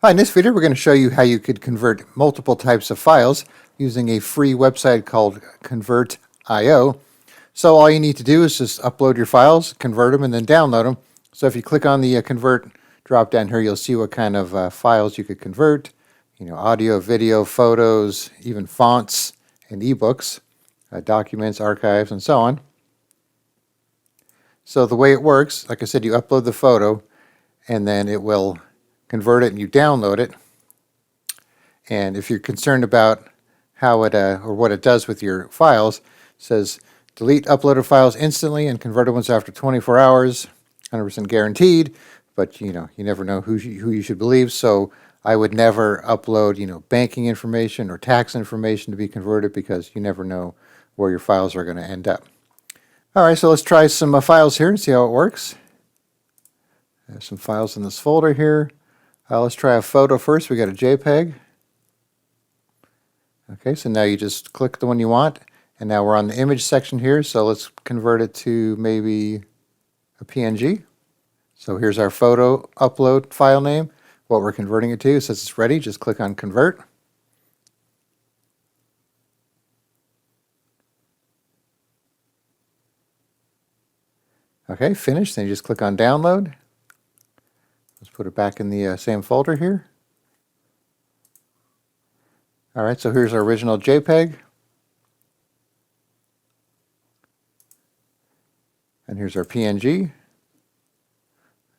Hi, in this video we're going to show you how you could convert multiple types of files using a free website called Convertio. So all you need to do is just upload your files, convert them, and then download them. So if you click on the Convert drop down here, you'll see what kind of files you could convert. Audio, video, photos, even fonts and ebooks, documents, archives, and so on. So the way it works, like I said, you upload the photo and then it will convert it and you download it. And if you're concerned about how it or what it does with your files, it says delete uploaded files instantly and converted ones after 24 hours, 100% guaranteed. But you never know who you should believe. So I would never upload banking information or tax information to be converted, because you never know where your files are going to end up. All right, so let's try some files here and see how it works. I have some files in this folder here. Let's try a photo first. We got a JPEG. Okay, so now you just click the one you want, and now we're on the image section here, so let's convert it to maybe a PNG. So here's our photo upload file name, what we're converting it to. Since it's ready, just click on Convert. Okay, finished. Then you just click on Download. Let's put it back in the same folder here. All right, so here's our original JPEG. And here's our PNG.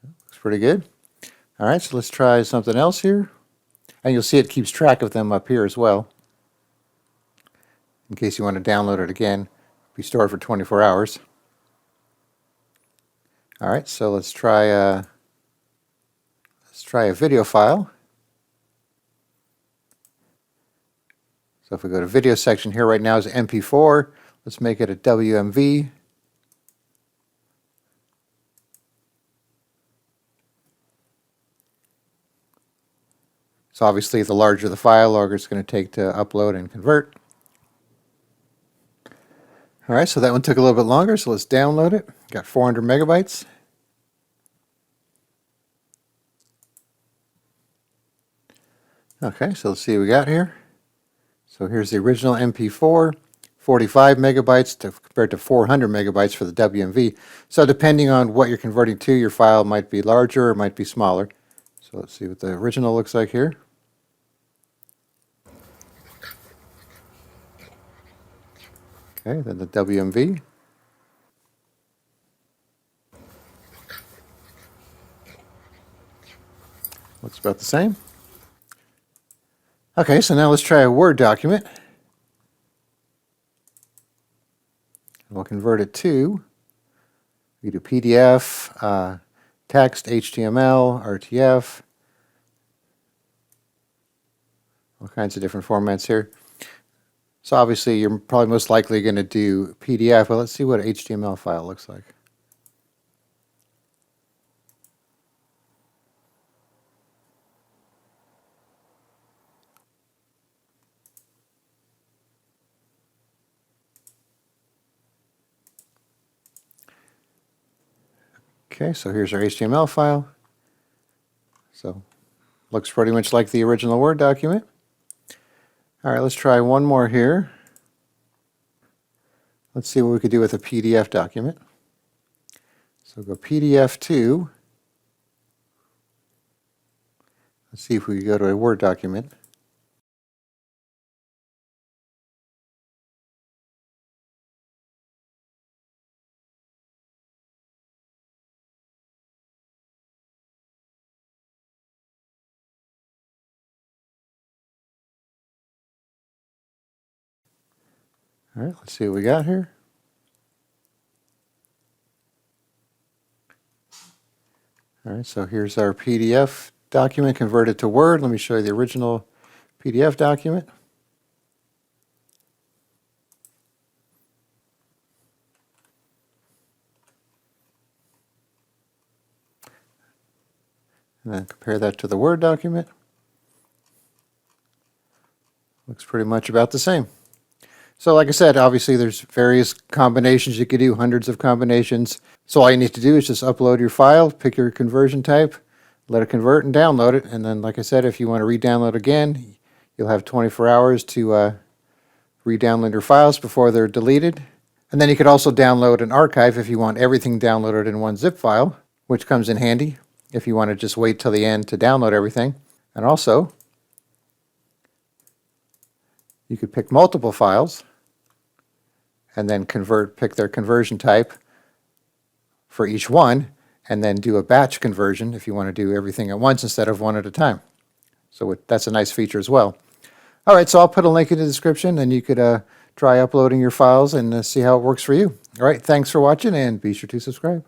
Looks pretty good. All right, so let's try something else here. And you'll see it keeps track of them up here as well, in case you want to download it again. It'll be stored for 24 hours. All right, so let's try a video file. So if we go to video section here, right now is MP4. Let's make it a WMV. So obviously the larger the file, the longer it's going to take to upload and convert. All right, so that one took a little bit longer, so let's download it. Got 400 megabytes. Okay, so let's see what we got here. So here's the original MP4, 45 megabytes compared to 400 megabytes for the WMV. So depending on what you're converting to, your file might be larger or might be smaller. So let's see what the original looks like here. Okay, then the WMV. Looks about the same. Okay, so now let's try a Word document. We'll convert it to, we do PDF, text, HTML, RTF, all kinds of different formats here. So obviously you're probably most likely going to do PDF, but let's see what an HTML file looks like. Okay, so here's our HTML file. So looks pretty much like the original Word document. All right, let's try one more here. Let's see what we could do with a PDF document. So go PDF to. Let's see if we can go to a Word document. All right, let's see what we got here. All right, so here's our PDF document converted to Word. Let me show you the original PDF document. And then compare that to the Word document. Looks pretty much about the same. So like I said, obviously there's various combinations you could do, hundreds of combinations. So all you need to do is just upload your file, pick your conversion type, let it convert and download it. And then, like I said, if you want to re-download again, you'll have 24 hours to re-download your files before they're deleted. And then you could also download an archive if you want everything downloaded in one zip file, which comes in handy if you want to just wait till the end to download everything. And also, you could pick multiple files and then pick their conversion type for each one, and then do a batch conversion if you want to do everything at once instead of one at a time. So that's a nice feature as well. All right, so I'll put a link in the description, and you could try uploading your files and see how it works for you. All right, thanks for watching, and be sure to subscribe.